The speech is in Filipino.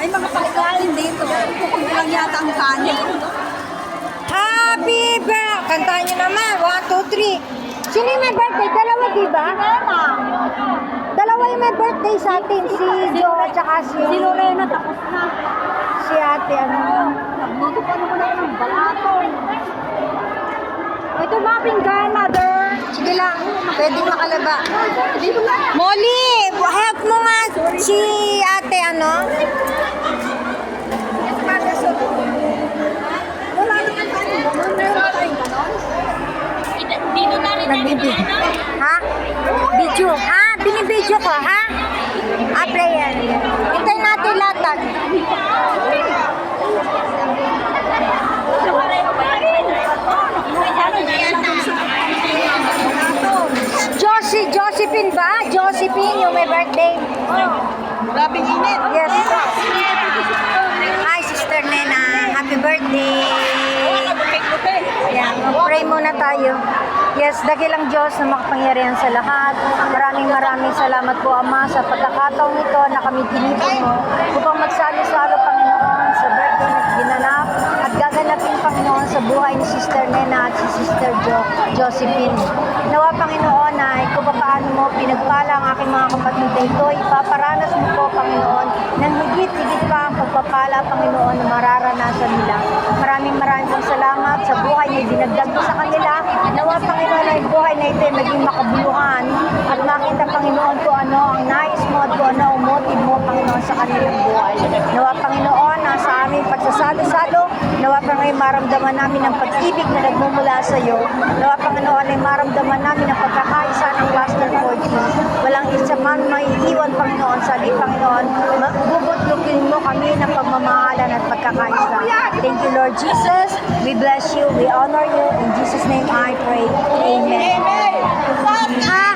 May mga pagkain dito. Kung lang yata ang kanin. Happy birthday! Kantahan nyo naman. 1, 2, 3. Sino yung may birthday? Dalawa, diba? Dalawa yung may birthday sa atin. Si Joe at saka si Lorena, tapos na. si ate, ano. Nagluto pa naman ako ng balato. Ito mga pinggan, mother. Sige lang. Pwede makalaba. Molly, help mo nga si ate, ano. Wala naman tayo. Meron tayong ganon. Nagbibidyo. Ha? Video. Ha? Binibidyo ko, ha? Ah, prayer. Hintayin natin lahat. Josephine ba? Josephine, yung may birthday. Grabing init. Yes. Hi, Sister Nena. Happy birthday. Yan, mag-pray muna tayo. Yes, dakilang Diyos na makapangyarihan sa lahat. Maraming salamat po, Ama, sa pagkakataong ito na kami tinipon mo upang magsalo-salo, Panginoon, sa birthday na ginanap at gaganapin, Panginoon, sa buhay ni Sister Nena at si Sister Josephine. Nawa, Panginoon, na kung paano mo pinagpala ang aking mga kapatid na ito, ipaparanas mo po, Panginoon, ng higit pa ang pagpapala, Panginoon, na mararanasan nila. Maraming salamat sa buhay na dinagdag mo sa kanila. Nawa, Panginoon, ay buhay na ito ay maging makabuluhan at makita, Panginoon, kung ano ang nais mo at kung ano ang motive mo, Panginoon, sa kanilang buhay. Nawa, Panginoon, na sa aming pagsasalo-salo, nawa, Panginoon, maramdaman namin ang pag-ibig na nagmumula sa iyo. Nawa, Panginoon, ay maramdaman namin ang pagkakaisa ng Pastor 14. Walang isa man maiiwan, Panginoon, sa di, Panginoon, bubutlukin mo kami ng pagmamahalan at pagkakaisa. Thank you, Lord Jesus. We bless you. We honor you. In Jesus' name I pray. Amen. Amen. Ha?